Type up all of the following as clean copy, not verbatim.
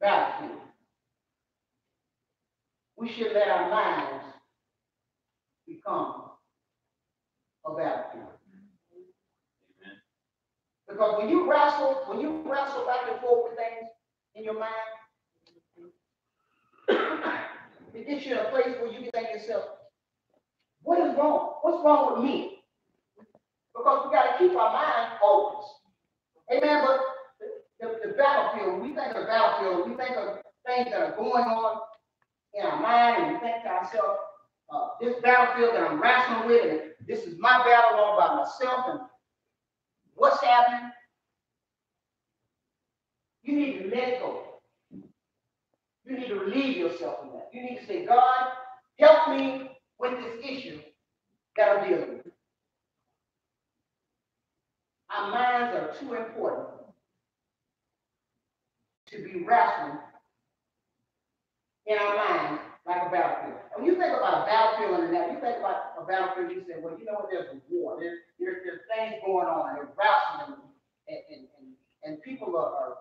battlefield. We should let our minds become a battlefield. Because when you wrestle back and forth with things in your mind, it gets you in a place where you can think to yourself, what is wrong? What's wrong with me? Because we got to keep our mind focused. Amen. But the battlefield, when we think of the battlefield, we think of things that are going on in our mind, and we think to ourselves, this battlefield that I'm wrestling with, and this is my battle all by myself, and what's happening? You need to let it go. You need to relieve yourself from that. You need to say, God, help me with this issue that I'm dealing with. Our minds are too important to be wrestling in our minds like a battlefield. And when you think about a battlefield and that, you think about a battlefield, you say, well, you know what, there's a war. There's things going on. There's wrestling, and people are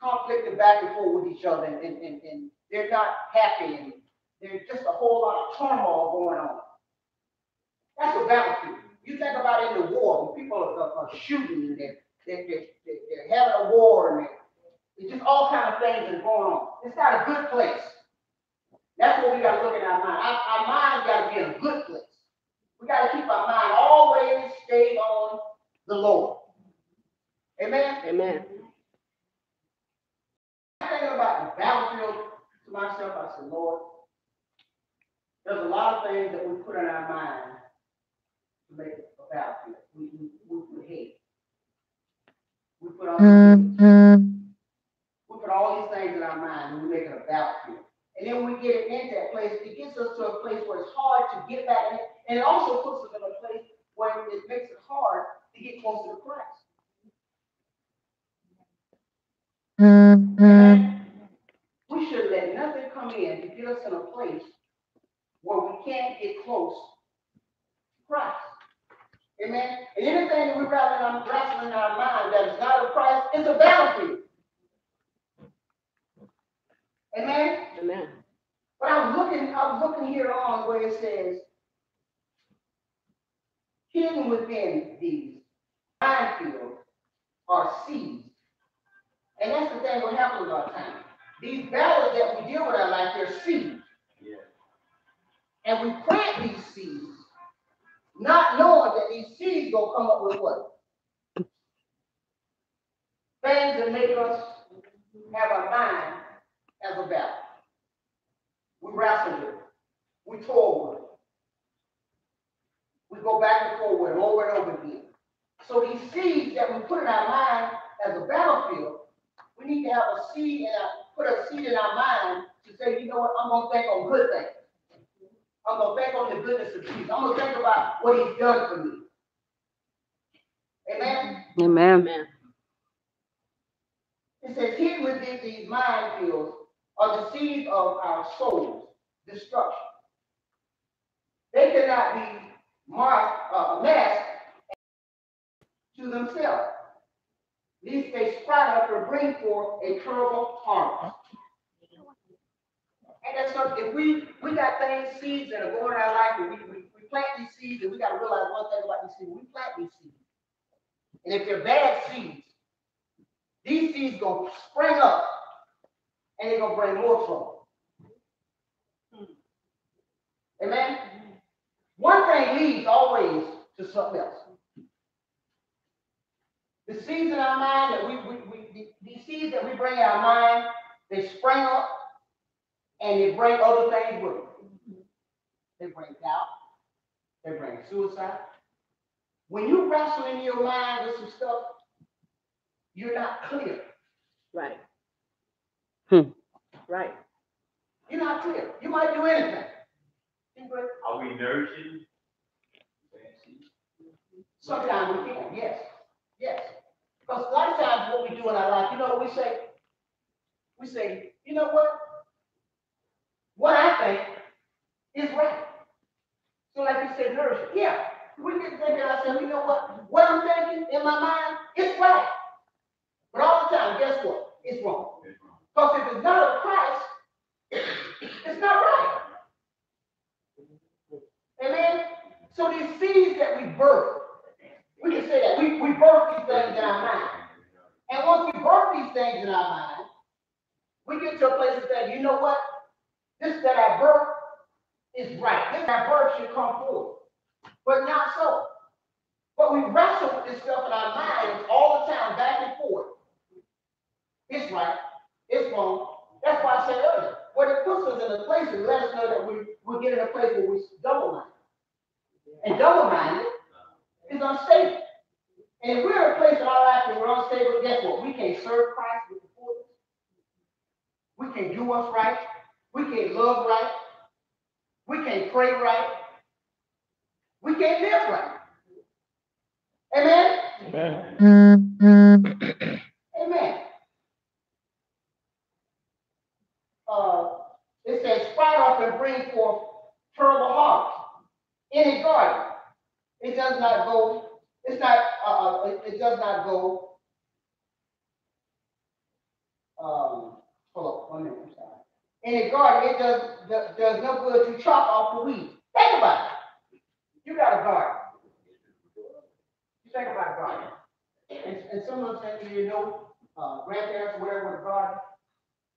conflicted back and forth with each other, and they're not happy, and there's just a whole lot of turmoil going on. That's a battlefield. You think about it in the war, when people are shooting, and they're having a war, and it's just all kinds of things that are going on. It's not a good place. That's what we got to look at our mind. Our mind got to be in a good place. We got to keep our mind always stayed on the Lord. Amen? Amen. I'm thinking about the battlefield to myself. I said, Lord, there's a lot of things that we put in our mind to make a battlefield. We hate. We put all these things in our mind and we make it a battlefield. And then when we get it into that place, it gets us to a place where it's hard to get back in. And it also puts us in a place where it makes it hard to get closer to Christ. And we should let nothing come in to get us in a place where we can't get close to Christ. Amen. And anything that we're wrestling in our mind that is not of Christ is a battlefield. Amen. Amen. But I was looking here on where it says, hidden within these minefields are seeds. And that's the thing what happens a lot of times. These battles that we deal with in our life, they're seeds. Yeah. And we plant these seeds, not knowing that these seeds gonna come up with what? Things that make us have our mind as a battle. We wrestle with it. We toil with it. We go back and forth with it over and over again. So these seeds that we put in our mind as a battlefield, we need to have a seed put a seed in our mind to say, you know what, I'm gonna think on good things. I'm gonna think on the goodness of Jesus. I'm gonna think about what He's done for me. Amen. Amen. Amen. It says, hidden within these minefields are the seeds of our souls, destruction. They cannot be masked to themselves. Lest they sprout up and bring forth a terrible harvest. And that's something, if we got things, seeds that are going in our life, and we plant these seeds, and we got to realize one thing about these seeds. We plant these seeds. And if they're bad seeds, these seeds going to spring up, and they're going to bring more trouble. Amen? One thing leads always to something else. The seeds in our mind these seeds that we bring in our mind, they spring up and they bring other things with them. They bring doubt. They bring suicide. When you wrestle in your mind with some stuff, you're not clear. Right. Right. You're not clear. You might do anything. Are we nourishing? Sometimes we can, yes. Yes. Because a lot of times what we do in our life, you know what we say? We say, you know what I think is right. So like you said, nourish. Yeah. We get thinking ourselves, you know what I'm thinking in my mind is right. But all the time, guess what? It's wrong. Because if it's not of Christ, it's not right. Amen? So these seeds that we birth, we can say that. We birth these things in our mind. And once we birth these things in our mind, we get to a place of saying, you know what? This that I birth is right. This that birth should come forth. But not so. But we wrestle with this stuff in our minds all the time, back and forth. It's right. It's wrong. That's why I said earlier, what it puts us in a place and let us know that we're getting a place where we're double-minded. And double-minded is unstable. And if we're in a place in our life where we're unstable, guess what? We can't serve Christ with the fullness. We can't do what's right. We can't love right. We can't pray right. We can't live right. Amen? Amen. Amen. It says, sprout up and bring forth terrible harvest. In a garden, it does not go, it's not, it does not go, hold on, 1 minute, I'm sorry. In a garden, it does no good to chop off the weeds. Think about it. You got a garden. You think about a garden. And some of us, you know, grandparents or whatever with a garden,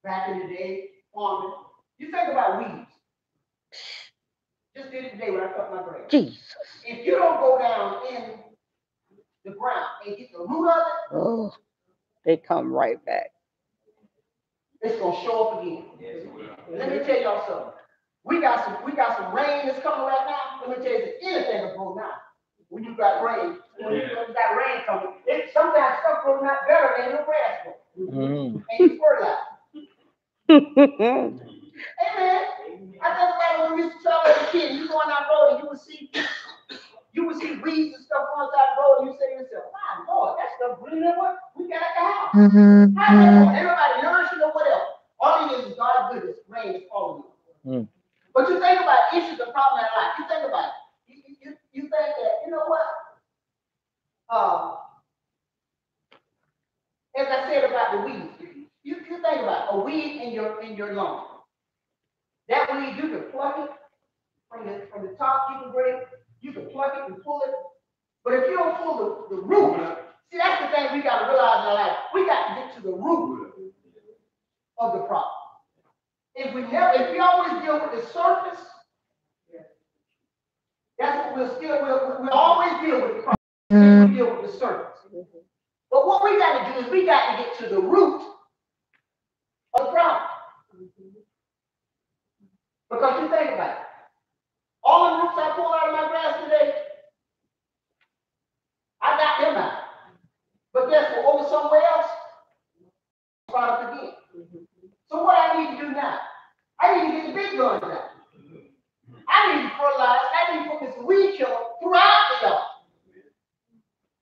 back in the day, farming. You think about weeds. Just did it today when I cut my grass. Jesus. If you don't go down in the ground and get the root of it, Oh, they come right back. it's gonna show up again. Let me tell y'all something. We got some rain that's coming right now. Let me tell you, anything will grow now. When you got rain, when you got rain coming, sometimes stuff grows not better than your grass grows. And you fertilize. Amen. I think about when we used to travel as a kid, you go on that road and you would see weeds and stuff on that road, and you say to yourself, my Lord, that stuff green and what we got at the house. How's that going? Everybody nourishing or whatever. All it is God's goodness, rain is falling on. But you think about issues and problems in life. You think about it. You think that, you know what? As I said about the weeds, you think about a weed in your lawn. That weed, you can pluck it from the top, you can pluck it and pull it. But if you don't pull the root, see, that's the thing we got to realize in our life. We got to get to the root of the problem. If we always deal with the surface, that's what we'll always deal with the problem. If we deal with the surface. But what we got to do is we got to get to the root of the problem. Because you think about it. All the roots I pulled out of my grass today, I got them out. But guess what? Over somewhere else, brought up again. So what I need to do now? I need to get the big guns out. I need to fertilize. I need to put this weed killer throughout the yard.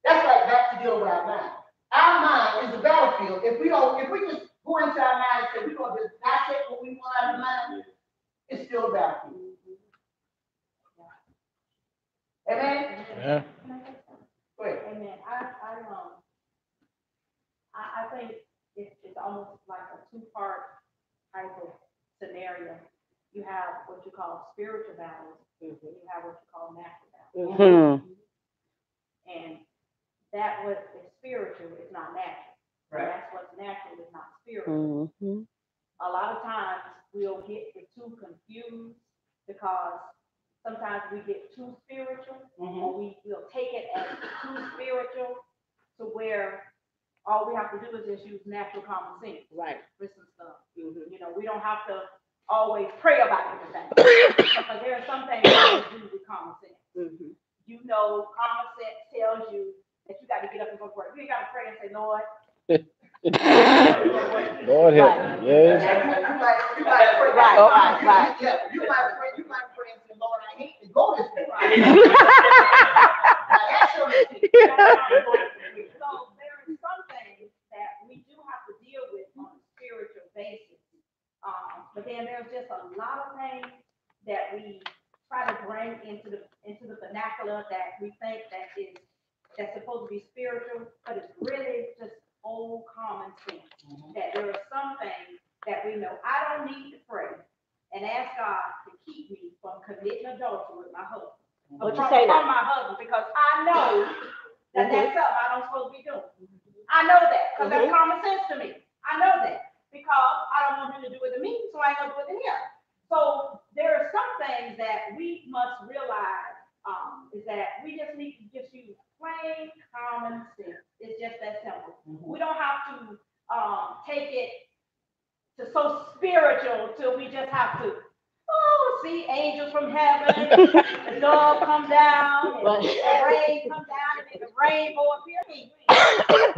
That's like back to dealing with our mind. Our mind is the battlefield. If we just go into our mind and say we're going to just dissect what we want out of the mind, it's still a battlefield. Amen? Yeah. Go ahead. Amen. I think it's almost like a two-part type of scenario. You have what you call spiritual battles, and you have what you call natural battles. And that what is spiritual is not natural. Right. And that's what's natural is not spiritual. A lot of times we'll get the two confused because sometimes we get too spiritual, or we'll take it as too spiritual to where all we have to do is just use natural common sense. Right. For some stuff. You know, we don't have to always pray about everything. Because there are some things that do with common sense. You know, common sense tells you that you got to get up and go to work. You got to pray and say, Lord. Lord help me. Yes. You might pray. Right. Yeah. You might pray and say, Lord, I hate to go this way. That's your mistake. So there are some things that we do have to deal with on a spiritual basis. But then there's just a lot of things that we try to bring into the vernacular that we think that's supposed to be spiritual, but it's really just old common sense. That there are some things that we know. I don't need to pray and ask God to keep me from committing adultery with my husband. What you say now? From my husband, because I know that that's something I don't supposed to be doing. I know that, because that's common sense to me. I know that, because I don't want him to do it to me, so I ain't gonna do it to him. So there are some things that we must realize, is that we just need to just use plain common sense. It's just that simple. We don't have to take it to so spiritual till we just have to, see angels from heaven, the dove come down, and the rain come down, and then the rainbow appear. I ain't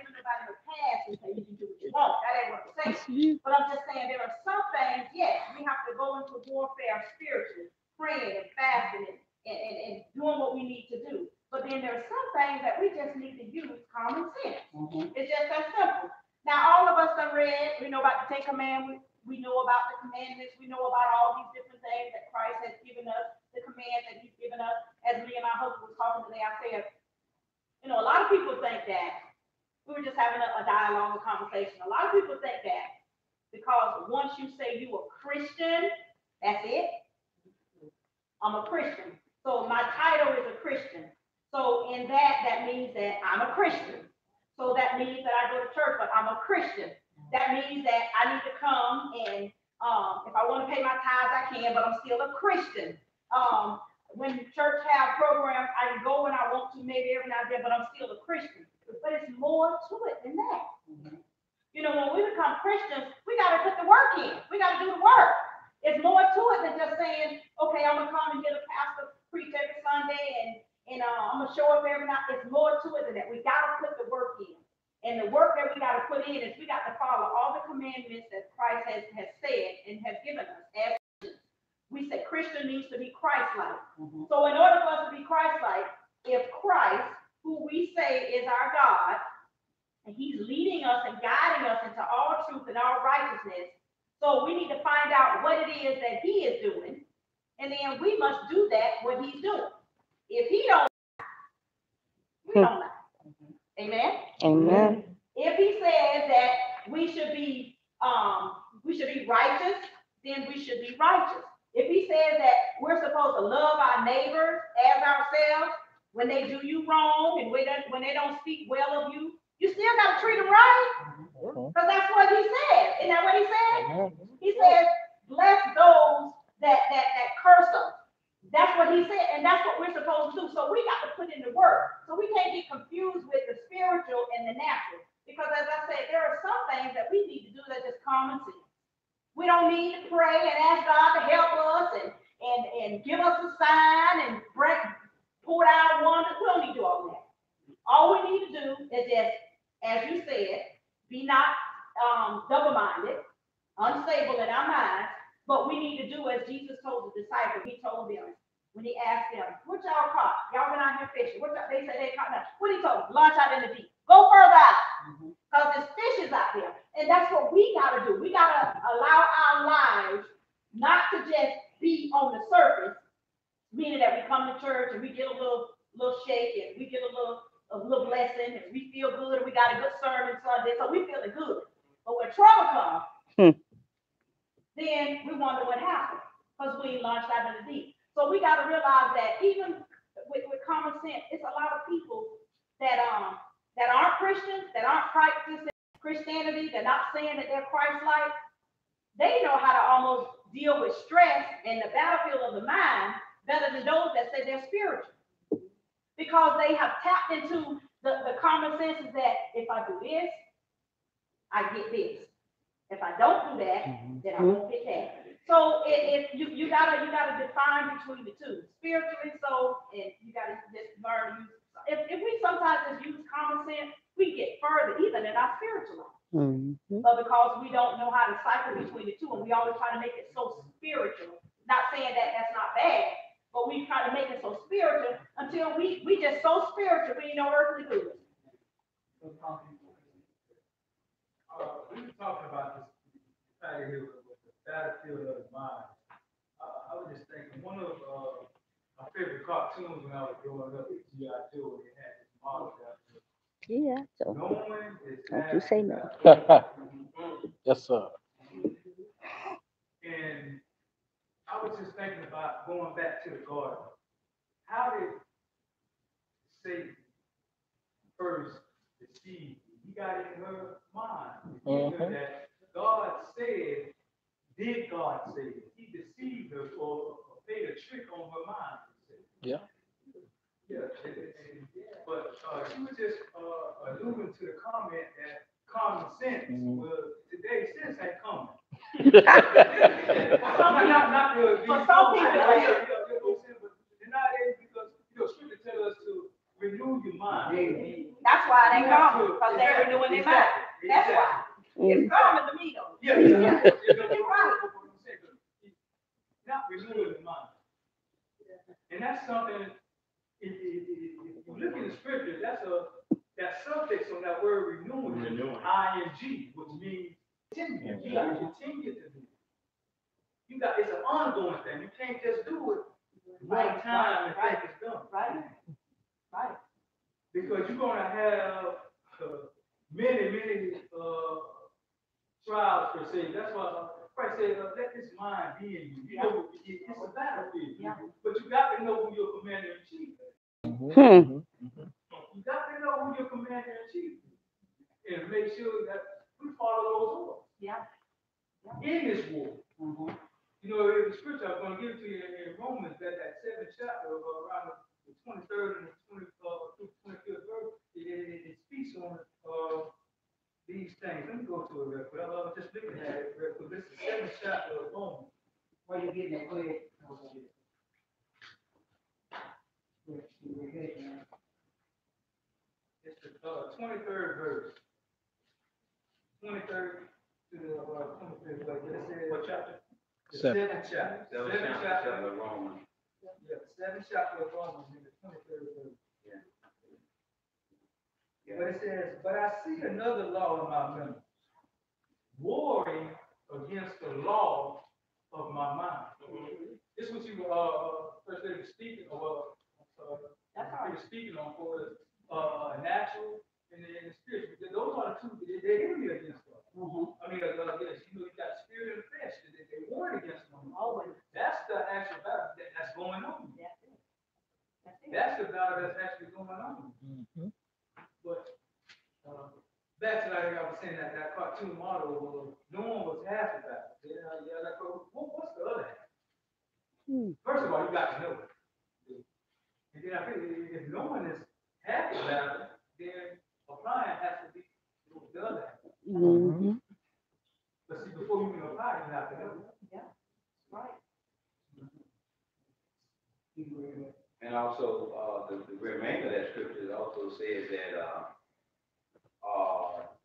giving nobody a pass and say you can do what you want. That ain't what I'm saying. But I'm just saying there are some things, yes, we have to go into warfare spiritually, praying and fasting and doing what we need to do. But then there are some things that we just need to use common sense. It's just that simple. Now, all of us have read, we know about the 10 Commandments, we know about the commandments, we know about all these different things that Christ has given us, the commands that he's given us. As me and my husband was talking today, I said, a lot of people think that, we were just having a dialogue, a conversation. A lot of people think that because once you say you a Christian, that's it. I'm a Christian. So my title is a Christian. So in that means that I'm a Christian. So that means that I go to church, but I'm a Christian. That means that I need to come and if I want to pay my tithes, I can, but I'm still a Christian. When church have programs, I can go when I want to, maybe every now and then, but I'm still a Christian. But it's more to it than that. When we become Christians, we got to put the work in. We got to do the work. It's more to it than just saying, okay, I'm going to come and get a pastor preach every Sunday and I'm going to show up every night. It's more to it than that. We got to put the work in. And the work that we got to put in is we got to follow all the commandments that Christ has said and has given us. As we say, Christian means to be Christ-like. So in order for us to be Christ-like, if Christ, who we say is our God, and he's leading us and guiding us into all truth and all righteousness, so we need to find out what it is that he is doing, and then we must do that, what he's doing. If he don't, we don't lie. Amen? Amen. If he says that we should be righteous, then we should be righteous. If he says that we're supposed to love our neighbors as ourselves, when they do you wrong and when they don't speak well of you, you still got to treat them right. Because that's what he said. Isn't that what he said? He said, bless those that curse us. That's what he said, and that's what we're supposed to do. So we got to put in the work. So we can't get confused with the spiritual and the natural. Because as I said, there are some things that we need to do that is common sense. We don't need to pray and ask God to help us and give us a sign and pour out wonders. We don't need to do all that. All we need to do is just, as you said, be not double-minded, unstable in our minds, but we need to do as Jesus told the disciples. He told them when he asked them, "What y'all caught? Y'all been out here fishing? They said they caught nothing. What he told them? Launch out in the deep. Go further out, because there's fishes out there." And that's what we got to do. We got to allow our lives not to just be on the surface, meaning that we come to church and we get a little shake and we get a little blessing and we feel good and we got a good sermon Sunday, so we feeling good. But when trouble comes, then we wonder what happened because we launched out in the deep. So we got to realize that even with common sense, it's a lot of people that aren't Christians, that aren't practicing Christianity, they're not saying that they're Christ-like. They know how to almost deal with stress and the battlefield of the mind better than those that say they're spiritual. Because they have tapped into the common sense is that if I do this, I get this. If I don't do that, then I won't get that. So if you gotta define between the two, spiritually so, and you gotta just learn to use. If we sometimes just use common sense, we get further even in our spiritual life. But because we don't know how to cycle between the two, and we always try to make it so spiritual. Not saying that that's not bad, but we try to make it so spiritual until we just so spiritual we ain't no earthly good. We were talking about this right here with the battlefield of the mind. I was just thinking, one of my favorite cartoons when I was growing up was G.I. Joe, and they had this model out there. Yeah, so Knowing is don't you say no. Yes, sir. And I was just thinking about going back to the garden. How did Satan first deceive you? He got in her mind. Mhm. That God said, did God say it? He deceived her or made a trick on her mind. Yeah. Yeah. But she was just alluding to the comment that common sense. Well, today sense ain't common. Not the For some people, nowadays, because scripture tells us to renew your mind. that's why they come, because they're renewing their mind. That's why. It's common to me though. Yeah. You're right. Not renewing the mind. And that's something, if you look in the scripture, that suffix on that word renewing, ing, which means continue. You got to continue to do it. It's an ongoing thing. You can't just do it one time and think it's done. Right. Because you're going to have many trials per se. That's why Christ said, let this mind be in you. You know, it's a battlefield. Yeah. But you got to know who your commander in chief is. Hmm. You got to know who your commander in chief is. And make sure that we follow those orders. Yeah. In this war. Mhm. You know, in the scripture I'm going to give to you in Romans, that 7th chapter of around the 23rd and the 25th verse, it speaks on these things. Let me go to it real quick. I was just looking at it real quick. This is the 7th chapter of Romans. Where you getting that? Go ahead. It's the 23rd verse. 23rd to the 25th verse. It says, what chapter? The 7th chapter. 7th chapter of Romans. Yeah, the 7th chapter of Romans in the 23rd verse. Yeah. But it says, but I see another law in my members, warring against the law of my mind. This is what you first lady was speaking of. That's he was speaking on for natural and the spiritual. Those are the two. They're enemy against us. Mhm. I mean, yes, you got spirit and flesh. They warn against one another. Always. That's the actual battle that's going on. That's it. That's the battle that's actually going on. Mhm. But back to like I was saying, that cartoon model of knowing what's half the battle. What's the other half? First of all, you got to know it. And then I think if knowing is half the battle, then applying has to be the other half. Mhm. But see, before you can apply, you have to know it. Yeah. Right. And also, the remainder of that scripture also says that,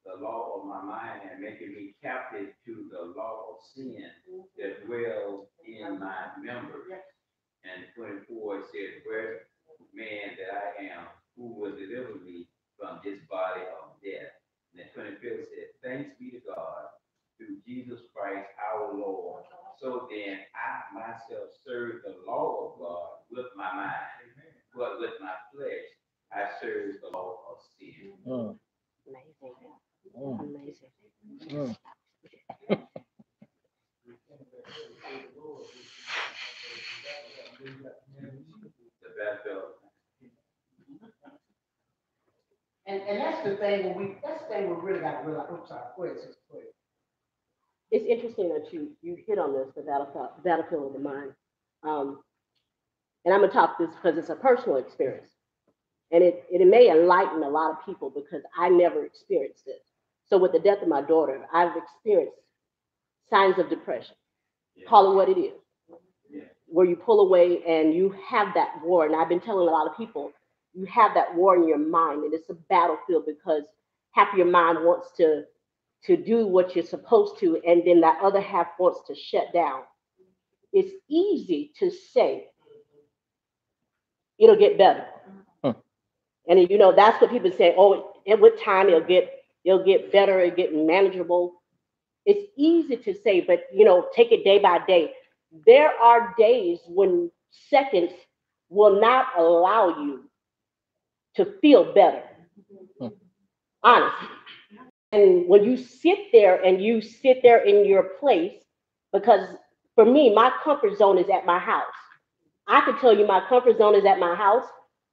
the law of my mind and making me captive to the law of sin that dwells in my members. And 24, it says, where man that I am, who will deliver me from this body of death. And then 25 says, thanks be to God through Jesus Christ our Lord. So then I myself serve the law of God with my mind, but with my flesh I serve the law of sin. Mm. Amazing. Mm. The battlefield. And that's the thing we really got to realize. I'm sorry. Go ahead, sister. Go ahead. It's interesting that you hit on this, the battlefield of the mind. And I'm gonna talk this because it's a personal experience. And it may enlighten a lot of people because I never experienced it. So with the death of my daughter, I've experienced signs of depression. Yeah. Call it what it is. Yeah. Where you pull away and you have that war. And I've been telling a lot of people, you have that war in your mind, and it's a battlefield because half of your mind wants to do what you're supposed to, and then that other half wants to shut down. It's easy to say it'll get better. And that's what people say, oh, with time it'll get better, it'll get manageable. It's easy to say, but take it day by day. There are days when seconds will not allow you to feel better. Honestly. And when you sit there and you sit there in your place, because for me, my comfort zone is at my house. I can tell you my comfort zone is at my house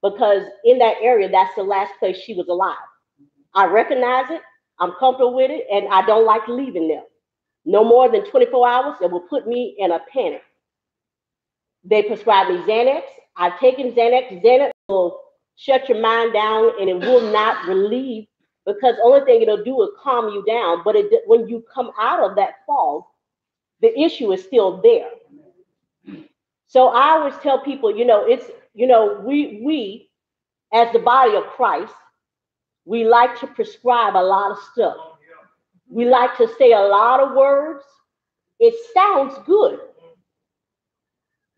because in that area, that's the last place she was alive. I recognize it, I'm comfortable with it, and I don't like leaving them. No more than 24 hours, it will put me in a panic. They prescribe me Xanax. I've taken Xanax. Xanax will shut your mind down and it will not relieve because the only thing it'll do is calm you down. But when you come out of that fog, the issue is still there. So I always tell people, we as the body of Christ, we like to prescribe a lot of stuff. We like to say a lot of words. It sounds good.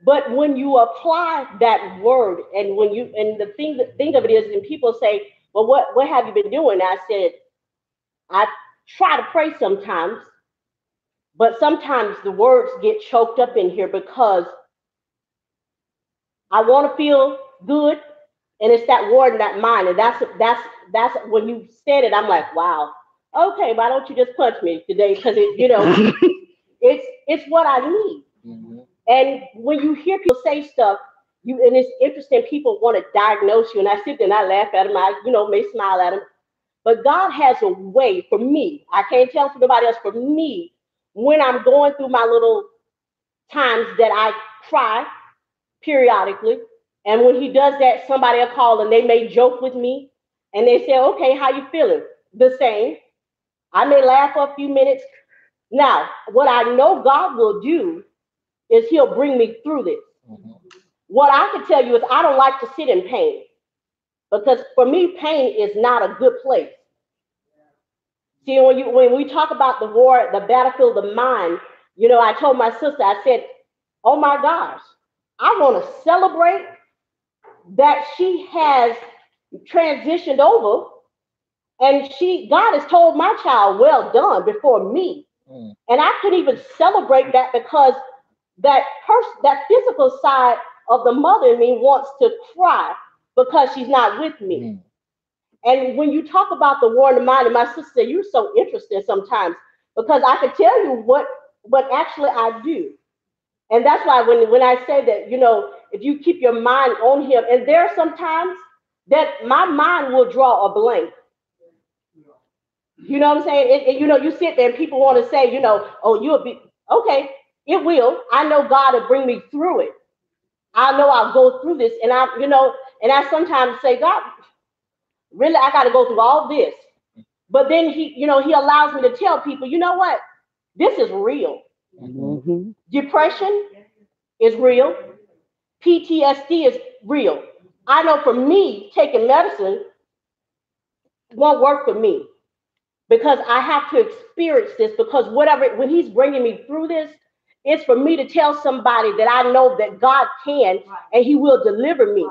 But when you apply that word, and the thing of it is, and people say, well, what have you been doing? I said, I try to pray sometimes, but sometimes the words get choked up in here because I want to feel good, and it's that word and that mind, and that's when you said it, I'm like, wow, okay, why don't you just punch me today? Because it's what I need. Mm-hmm. And when you hear people say stuff, and it's interesting, people want to diagnose you, and I sit there and I laugh at them, I may smile at them, but God has a way for me. I can't tell for nobody else. For me, when I'm going through my little times that I cry periodically, and when He does that, somebody will call and they may joke with me, and they say, "Okay, how you feeling?" The same. I may laugh for a few minutes. Now, what I know God will do is He'll bring me through this. Mm-hmm. What I can tell you is I don't like to sit in pain because for me, pain is not a good place. See, when we talk about the war, the battlefield of the mind, I told my sister, I said, oh my gosh, I want to celebrate that she has transitioned over and God has told my child, well done, before me. Mm. And I couldn't even celebrate that because that physical side of the mother in me wants to cry because she's not with me. Mm. And when you talk about the war in the mind, and my sister said, you're so interesting sometimes because I could tell you what actually I do. And that's why when I say that, if you keep your mind on Him, and there are some times that my mind will draw a blank. You know what I'm saying? You sit there and people want to say, oh, you'll be, okay, it will. I know God will bring me through it. I know I'll go through this. And I sometimes say, God, really, I got to go through all this. But then He allows me to tell people, you know what? This is real. Mm-hmm. Depression is real. PTSD is real. I know for me, taking medicine won't work for me because I have to experience this because when He's bringing me through this, it's for me to tell somebody that I know that God can and He will deliver me.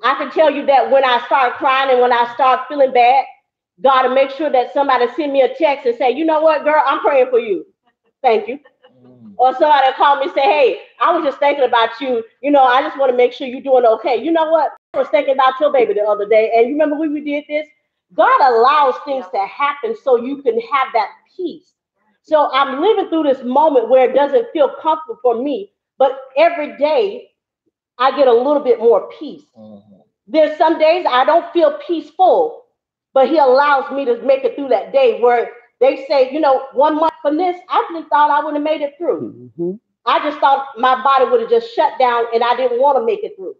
I can tell you that when I start crying and when I start feeling bad, God will make sure that somebody send me a text and say, you know what, girl, I'm praying for you. Thank you. Or somebody will call me and say, hey, I was just thinking about you. I just want to make sure you're doing okay. You know what? I was thinking about your baby the other day. And you remember when we did this? God allows things to happen so you can have that peace. So I'm living through this moment where it doesn't feel comfortable for me. But every day I get a little bit more peace. Mm-hmm. There's some days I don't feel peaceful, but He allows me to make it through that day where they say, 1 month from this, I really thought I would have made it through. Mm-hmm. I just thought my body would have just shut down and I didn't want to make it through.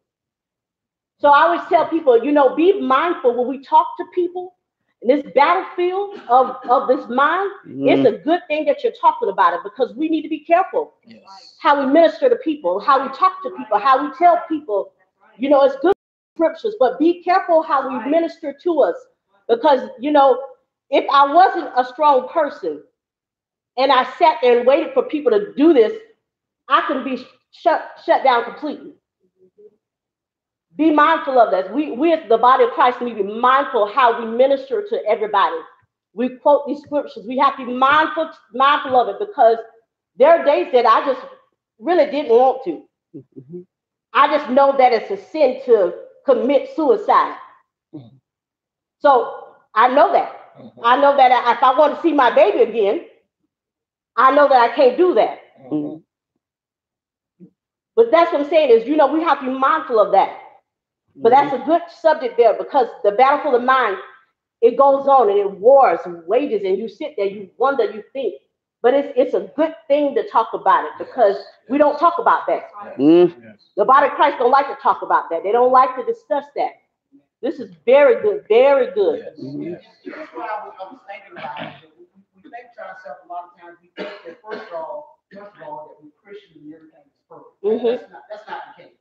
So I always tell people, be mindful when we talk to people in this battlefield of this mind. Mm-hmm. It's a good thing that you're talking about it because we need to be careful. Yes. How we minister to people, how we talk to people, how we tell people, it's good scriptures, but be careful how we minister to us because, if I wasn't a strong person and I sat there and waited for people to do this, I can be shut down completely. Be mindful of this. We as the body of Christ need to be mindful how we minister to everybody. We quote these scriptures. We have to be mindful of it because there are days that I just really didn't want to. Mm-hmm. I just know that it's a sin to commit suicide. Mm-hmm. So I know that. I know that if I want to see my baby again, I know that I can't do that. Mhm. But that's what I'm saying is, we have to be mindful of that. But that's a good subject there because the battlefield of mind, it goes on and it wars and wages, and you sit there, you wonder, you think. But it's a good thing to talk about it because we don't talk about that. Yes. The body of Christ don't like to talk about that. They don't like to discuss that. This is very good, very good. Yes. Mhm. Yes. That's what I was thinking about. We think to ourselves a lot of times, we think that first of all, that we're Christians and everything is perfect. Mhm. That's not the case.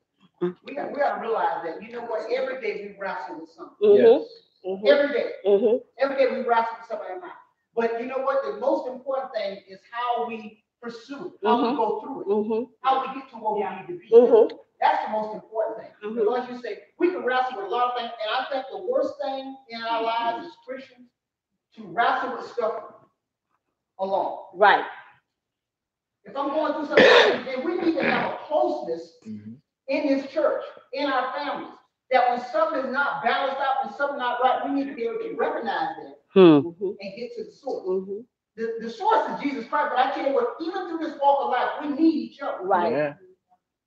We gotta realize that, you know what, every day we wrestle with something. Mhm. Mhm. Every day. Mhm. Every day we wrestle with something in mind. But you know what, the most important thing is how we pursue it, how we go through it, Mhm. how we get to where we need to be. Mhm. That's the most important thing. Mhm. Like you say, we can wrestle with a lot of things, and I think the worst thing in our lives as Christians to wrestle with stuff alone. Right. If I'm going through something, then we need to have a closeness Mhm. in this church, in our families, that when something is not balanced out and something not right, we need to be able to recognize that Mhm. and get to the source. Mhm. The source is Jesus Christ, but I tell you what, even through this walk of life, we need each other. Right. Yeah.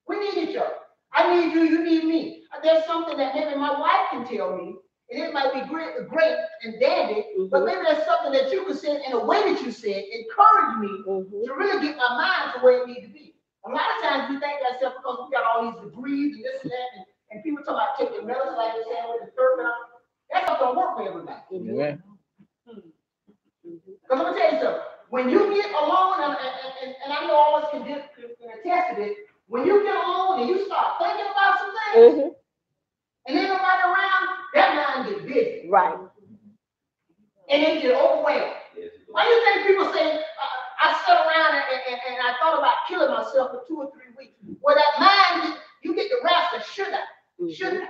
We need each other. I need you, you need me. There's something that maybe my wife can tell me, and it might be great and dandy, but maybe there's something that you can say in a way that you said, encourage me Mhm. to really get my mind to where it needs to be. A lot of times we think that's because we got all these degrees and this and that, and people talk about taking medicine like they're saying with the third round. That stuff don't work for everybody. Yeah. Because I'm gonna tell you something. When you get alone, and I know all of us can attest to this, when you get alone and you start thinking about some things, Mhm. and ain't nobody around, that mind gets busy. Right. And it get overwhelmed. Why do you think people say, I sat around and I thought about killing myself for 2 or 3 weeks? Well, that mind, you get the rest of should I? You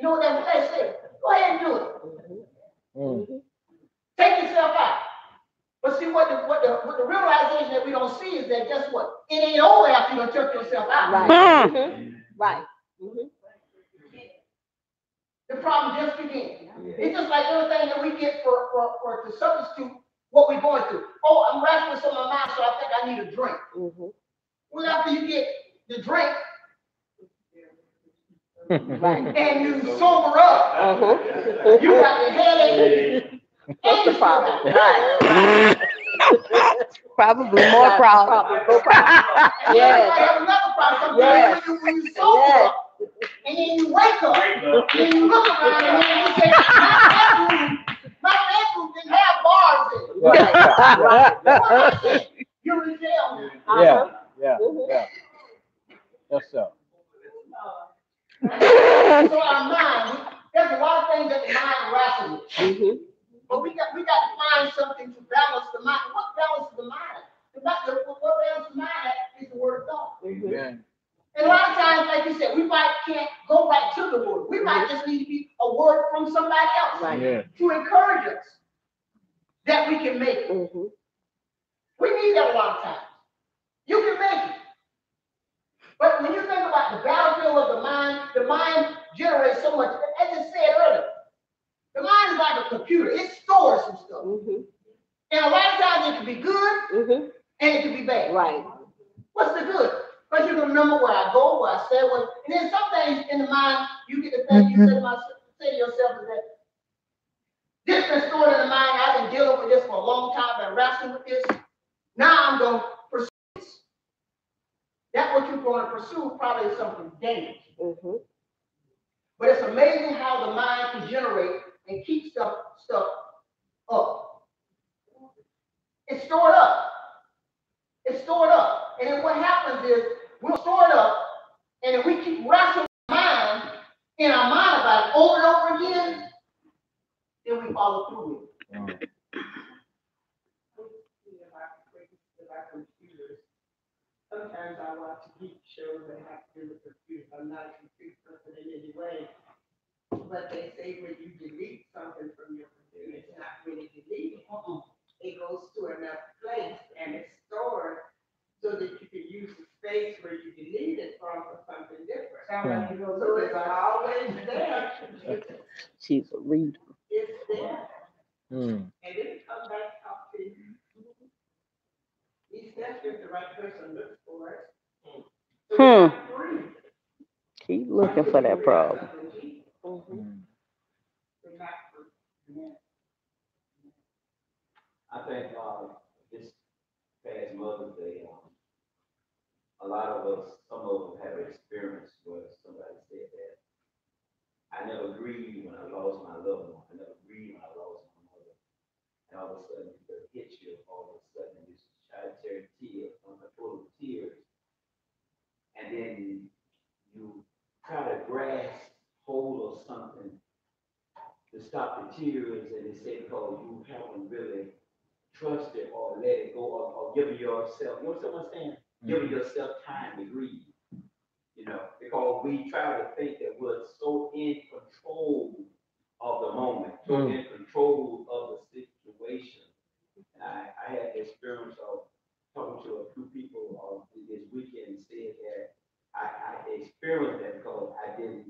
know what that flesh says? Go ahead and do it. Mm. Take yourself out. But see, what the realization that we don't see is that, guess what? It ain't over after you done took yourself out. Right. Mhm. Right. Mhm. The problem just begins. It's just like everything that we get for to substitute what we're going through. Oh, I'm wrestling with some of my mind, so I think I need a drink. Mhm. Well, after you get the drink Right. and you sober up, Mhm. you got the headache. What's the problem? Right. Probably more problems. More problem. And Yes. then you might have another problem. Yes. When you sober Yes. up, and then you wake up, and then you look around, and then you say, my bedroom didn't have bars in it. Right. Yeah. You're in jail. Yeah. Yeah. Mhm. Yeah. Yes, sir. So our mind, there's a lot of things that the mind wrestles with. Mhm. But we got to find something to balance the mind. What balances the mind? What balances the mind is the word of God. Mhm. Yeah. And a lot of times, like you said, we can't go right to the word. We might just need to be a word from somebody else Right. Yeah. to encourage us that we can make it. Mhm. We need that a lot of times. You can make it. But when you think about the battlefield of the mind generates so much. As I said earlier, the mind is like a computer. It stores some stuff. Mhm. And a lot of times it can be good Mhm. and it can be bad. Right. What's the good? Because you can remember where I go, where I stay, and then some things in the mind, you get the thing you say to yourself is that this been stored in the mind. I've been dealing with this for a long time, been wrestling with this. Now I'm going to pursue this. That what you're going to pursue probably is something dangerous. Mhm. But it's amazing how the mind can generate and keep stuff up. It's stored up. It's stored up. And then what happens is we'll store it up, and if we keep wrestling in our mind about it over and over again, then we follow through with it. Sometimes I watch geek shows that have to do with computers. I'm not a computer person in any way. But they say when you delete something from your computer, it's not really deleted. It goes to another place and it's stored so that you can use the space where you delete it from for something different. So it's always there. She's a reader. It's there. That's if the right person looks for it. Keep looking for that problem. Mhm. I think, this past Mother's Day, a lot of us, some of us have experienced where somebody said that, I never grieved when I lost my loved one, I never grieved when I lost my mother. And all of a sudden, it hits you, all of a sudden, you try to tear tears, uncontrollable tears. And then you try to grasp hold of something to stop the tears, and they say, because you haven't really trusted or let it go, or given yourself, you know what I'm saying? Giving yourself time to grieve. You know, because we try to think that we're so in control of the moment, so in control of the situation. And I had the experience of talking to a few people this weekend and said that I experienced that because I didn't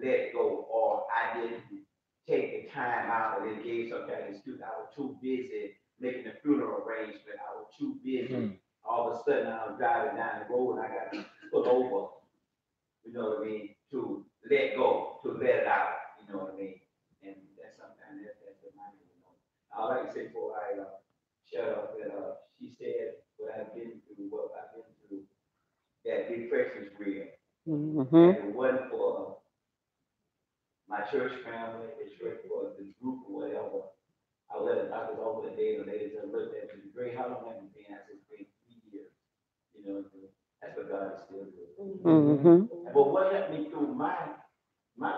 let it go, or I didn't take the time out and then gave some kind of excuse. I was too busy making the funeral arrangement. I was too busy. All of a sudden, I was driving down the road and I got to pull over, you know what I mean, to let go, to let it out, you know what I mean? And that's sometimes that's the mind, you know. I like to say before I shut up that she said what I've been through, that depression is real. And it wasn't for my church family, the church for the group or whatever. I let the doctors over the day, and the lady just looked at me, Great, how long have you been? I said, it's been 3 years. You know, that's what God is still doing. But what helped me through my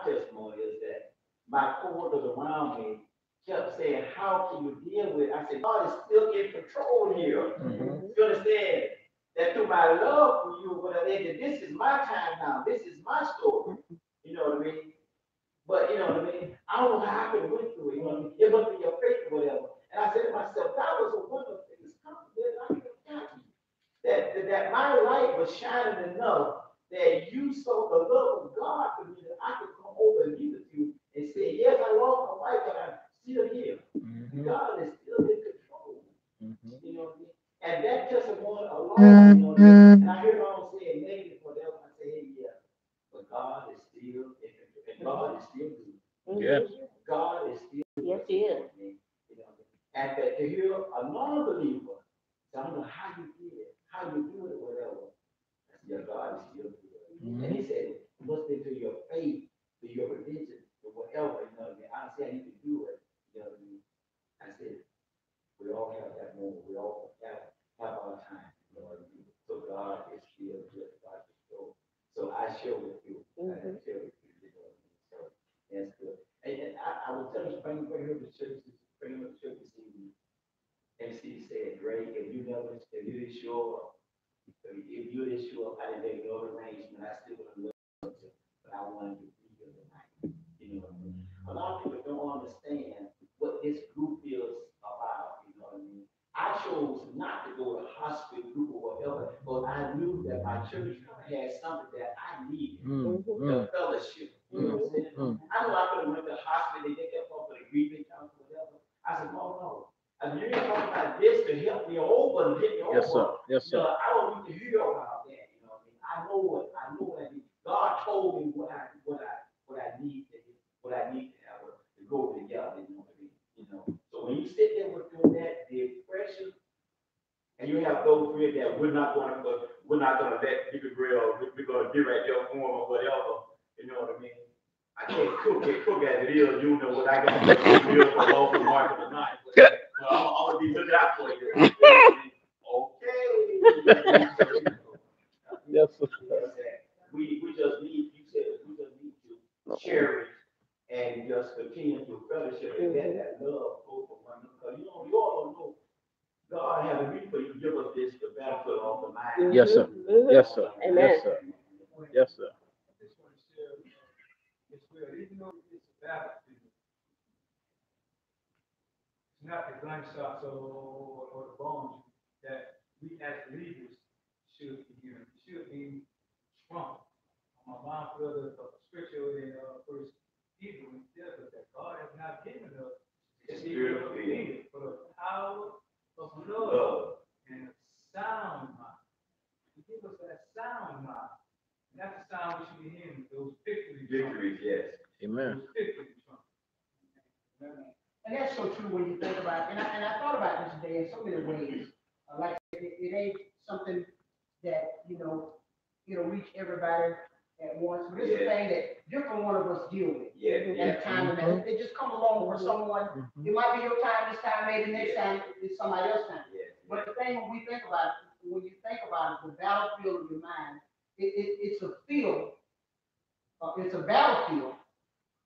testimony is that my coworkers around me kept saying, how can you deal with it? I said, God is still in control here. You understand? That through my love for you, what I did, this is my time now. This is my story. You know what I mean? But you know what I mean? I don't know how I could have went through it. You know what I mean? It must be your faith or whatever. And I said to myself, that was a wonderful thing. It's comfortable. I could have gotten that my light was shining enough that you saw the love of God for me that I could come over and be with you and say, yes, I lost my wife, but I'm still here. God is still in control. You know what I mean? And that testimony alone, you know what I mean? And I hear all saying negative or whatever. I say, hey, yeah, but God is still in control. And God is still good. Yes. God is still good. Yes, he is. You know, and that to hear a non-believer, I don't know how you did it, how you do it, or whatever. Yeah, God is still good. And he said, it must be to your faith, to your religion, or whatever, you know what I mean? I don't see how you can do it, you know what I mean? I said, we all have that moment, we all have our time, you know what I mean? So God is still good, God is still. So I share with you, I share with you, you know what I mean? So that's good. And I was telling you, bring her to church, bring her to church this evening. MC said, Greg, if you didn't show up, I didn't make no arrangement, I still would have loved you, but I wanted to be here tonight. You know what I mean? A lot of people don't understand what this group is about, you know what I mean? I chose not to go to hospital group or whatever, but I knew that my church had something that I needed, the fellowship. You know what I'm saying? I know I could have went to the hospital, they kept up with a grieving council, whatever. I said, no. I mean, you ain't talking about this to help me over and get me over. Yes, sir. Yes, sir. I don't need to hear about that. You know what I mean? I know what I need. God told me what I need to have to go together. You know what I mean? You know. So when you sit there with that depression, and you have those three that we're not gonna let Big Grill, we're gonna give at your form or whatever. You know what I mean? I can't cook as it is. You know what I got to do for local market tonight. But I'm gonna be looking out for you. Okay. Yes, sir. We just need, you said, we just need to cherish and just continue to fellowship and let that love go for one another. Because you all don't know, God has a reason for you to give us this, the benefit of the mind. Yes, sir. Yes, sir. Amen. Yes, sir. Yes, sir. I just want to share, it's real, even though it's a battlefield, it's not the gunshots or the bombs that we as leaders should be hearing. We should be strong. My mom put a scripture in First Peter, and it tells us that God has not given us the spirit of fear, but the power of love and sound mind. And that's the sound we should be hearing, those victories. Victories, yes. Amen. Those victories. And that's so true when you think about it. And I thought about this today in so many ways. Like it ain't something that, reach everybody at once. But it's a thing that different one of us deal with. At a time and that it just come along for someone. It might be your time this time, maybe next time it's somebody else's time. But the thing when you think about it, the battlefield of your mind, it's a field, it's a battlefield.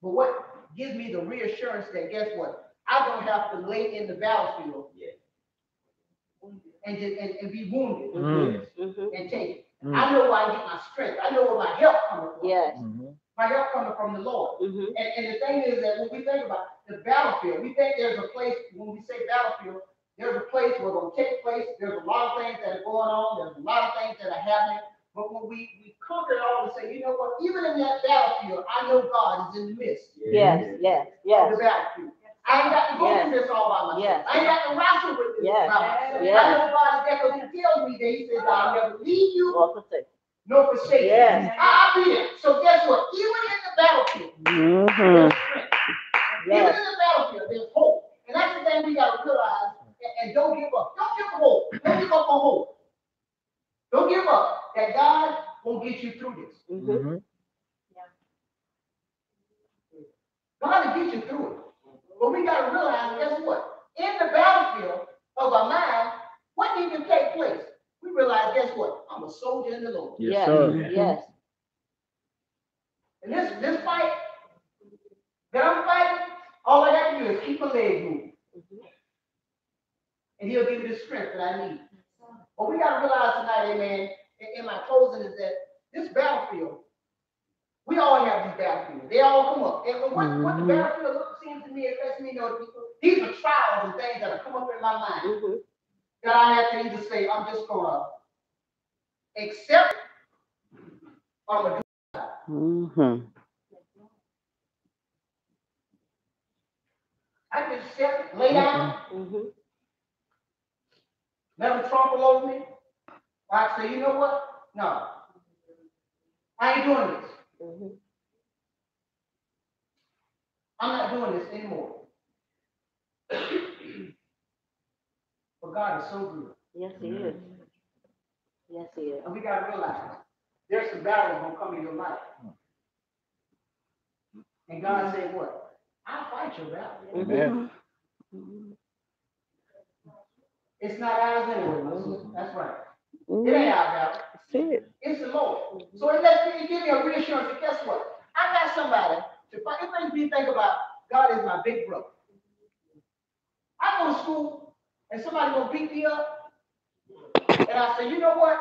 But what gives me the reassurance that guess what? I don't have to lay in the battlefield and be wounded and take it. I know where I get my strength. I know where my help coming from. Yes. My help coming from the Lord. And the thing is that when we think about the battlefield, we think there's a place, when we say battlefield, there's a place where it's going to take place. There's a lot of things that are going on. There's a lot of things that are happening. But when we conquer it all and say, you know what, even in that battlefield, I know God is in the midst Yes, yes, of yes. the battlefield. I ain't got to go through this all by myself. Yes. I ain't got to wrestle with this Yes. by myself. Yes. I know God is there because He tells me that He says, I'll never leave you Or forsake. nor forsake you. Yes. I'll be there. So guess what? Even in the battlefield, there's strength. Even Yes. in the battlefield, there's hope. And that's the thing we got to realize. And don't give up. Don't give up hope. Don't give up on hope. Don't give up that God won't get you through this. God will get you through it. But we got to realize, guess what? In the battlefield of our mind, what needs to take place? We realize, guess what? I'm a soldier in the Lord. Yes, sir. Yes. And this fight that I'm fighting, all I got to do is keep my leg moving. And He'll give me the strength that I need. But we got to realize tonight, amen, in my closing is that this battlefield, we all have these battlefields. They all come up. And what the battlefield seems to me, it lets me know that these are trials and things that have come up in my mind that I have to either say, I'm just going to accept it or I'm going to do it. I can accept it, lay down, let them trample over me. Or I say, you know what? No. I ain't doing this. I'm not doing this anymore. But God is so good. Yes, He is. Yes, He is. And we got to realize there's some battles going to come in your life. And God said what? I'll fight your battle. Amen. It's not ours anyway, my sister. That's right. It ain't our battle. It's the Lord. So it gives me a reassurance that guess what? I got somebody to fight. It makes me think about God is my big brother. I go to school and somebody gonna beat me up. And I say, you know what?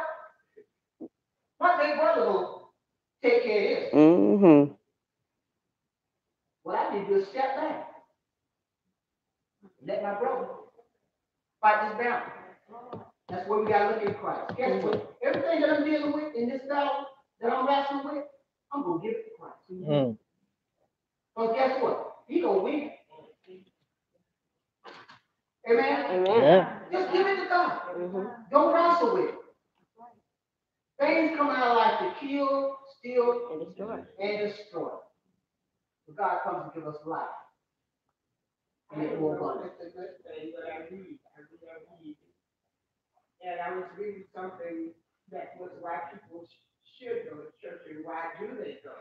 My big brother gonna take care of this. What I need to do is step back. Let my brother fight this battle. That's where we gotta look at Christ. Guess what? Everything that I'm dealing with in this battle that I'm wrestling with, I'm gonna give it to Christ. Because guess what? He gonna win. Amen? Amen. Just give it to God. Don't wrestle with it. Things come out of life to kill, steal, and destroy. But God comes to give us life. And it will abundant. It's a good thing, but I read. And I was reading something that was why people should go to church and why do they go?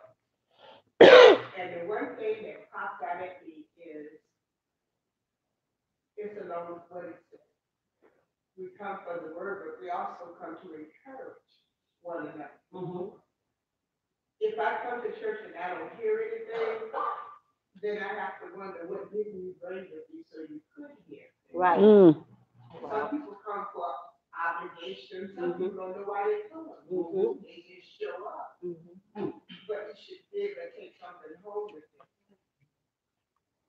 And the one thing that popped out at me is, it's along with what it says. We come for the word, but we also come to encourage one another. If I come to church and I don't hear anything, then I have to wonder what didn't you bring with you so you could hear. Right. Some people come for obligations. Some people don't know why they come. They just show up. But you should be able to take something home with you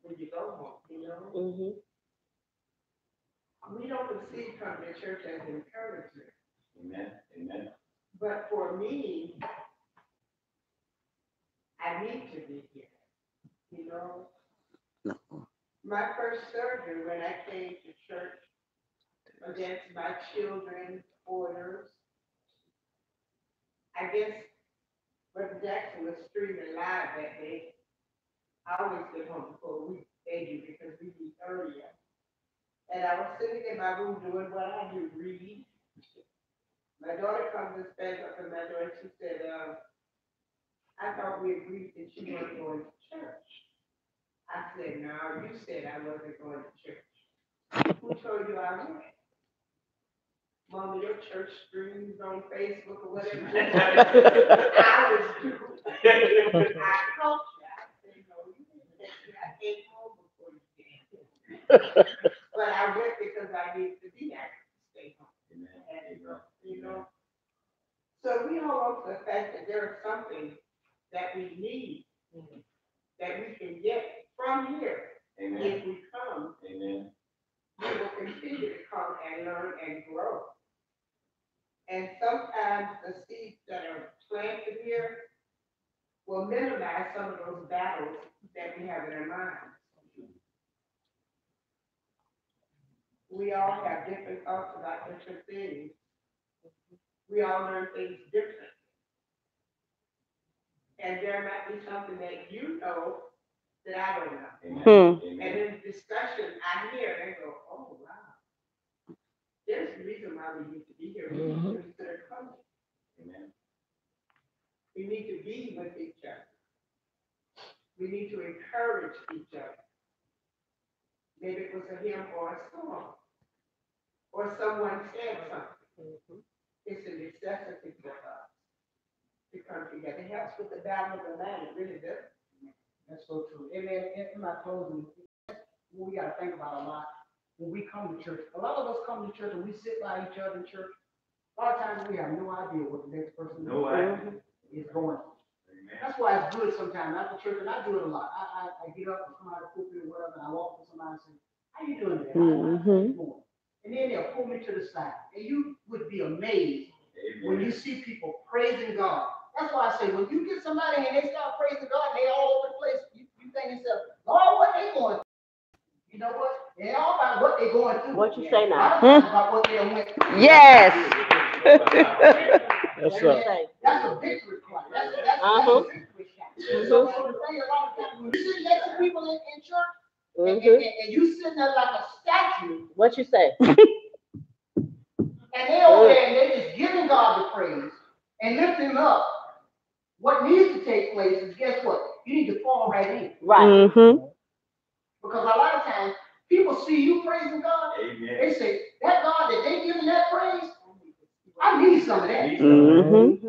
when you go home, you know? We don't see coming to church as encouragement. Amen. But for me, I need to be here, you know? My first surgery when I came to church against my children's orders, I I guess Brother Jackson was streaming live that day. I always get home before they do because we leave earlier. And I was sitting in my room doing what I do, read. My daughter comes and stands up in my door and she said, I thought we agreed that you weren't going to church. I said, no, you said I wasn't going to church. Who told you I went? Mama, your church streams on Facebook or whatever. I was doing. I told you. I said, no, you didn't text me. I came home before you did. But I went because I needed to be there to stay home. You know. So we hold on to the fact that there is something that we need, that we can get from here. Amen. If we come, Amen. we will continue to come and learn and grow. And sometimes the seeds that are planted here will minimize some of those battles that we have in our minds. We all have different thoughts about different things. We all learn things differently. And there might be something that you know that I don't know. And in the discussion, I hear and go, oh, wow. There's a reason why we need to be here. We need to consider coming. Amen. We need to be with each other. We need to encourage each other. Maybe it was a hymn or a song, or someone said something. It's a necessity for us to come together. It helps with the battle of the land. It really does. That's so true. And then in my closing, what we gotta think about a lot when we come to church. A lot of us come to church and we sit by each other in church. A lot of times we have no idea what the next person is going on. That's why it's good sometimes after church, and I do it a lot. I get up and come out of the pulpit or whatever, and I walk to somebody and say, how you doing today? How you doing? And then they'll pull me to the side. And you would be amazed when you see people praising God. That's why I say, when you get somebody and they start praising God, they all over the place, you think to yourself, Lord, what they going through? You know what? They all about what they're going through. What you say now? About what they went through. Yes. That's a victory cry. That's a victory shout. So the thing a lot of times, when you sit next to people in church, and you sitting there like a statue. What you say? And they over there and they just giving God the praise and lifting him up. What needs to take place is, guess what? You need to fall right in. Right. Because a lot of times people see you praising God. Amen. They say, that God that they giving that praise, I need some of that.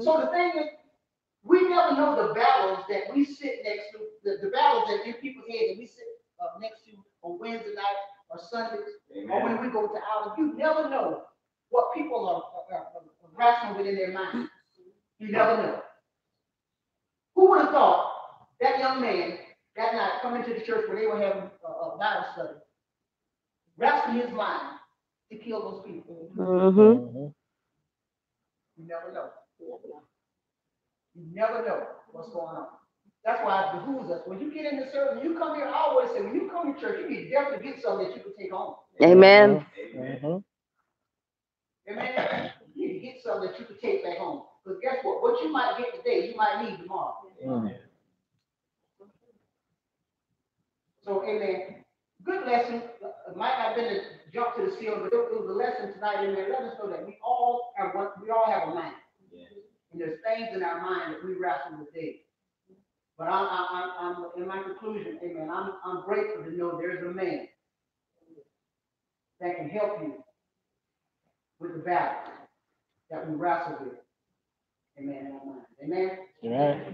So the thing is, we never know the battles that we sit next to, the battles that in people's heads that we sit next to on Wednesday night or Sundays, or when we go to outings. You never know what people are wrestling with in their mind. You never know. Who would have thought that young man that night coming to the church where they were having a Bible study, wrestling his mind to kill those people? You never know. You never know what's going on. That's why it behooves us. When you get in the service, when you come here, I always say, when you come to church, you need to definitely get something that you can take home. Amen. Amen. Amen. You need to get something that you can take back home. Because guess what? What you might get today, you might need tomorrow. So, amen. Good lesson. It might not have been a jump to the ceiling, but it was a lesson tonight. Amen. Let us know that we all have a mind. And there's things in our mind that we wrestle with daily. But I'm in my conclusion, amen. I'm grateful to know there's a man that can help you with the battle that we wrestle with. Amen. In our mind. Amen.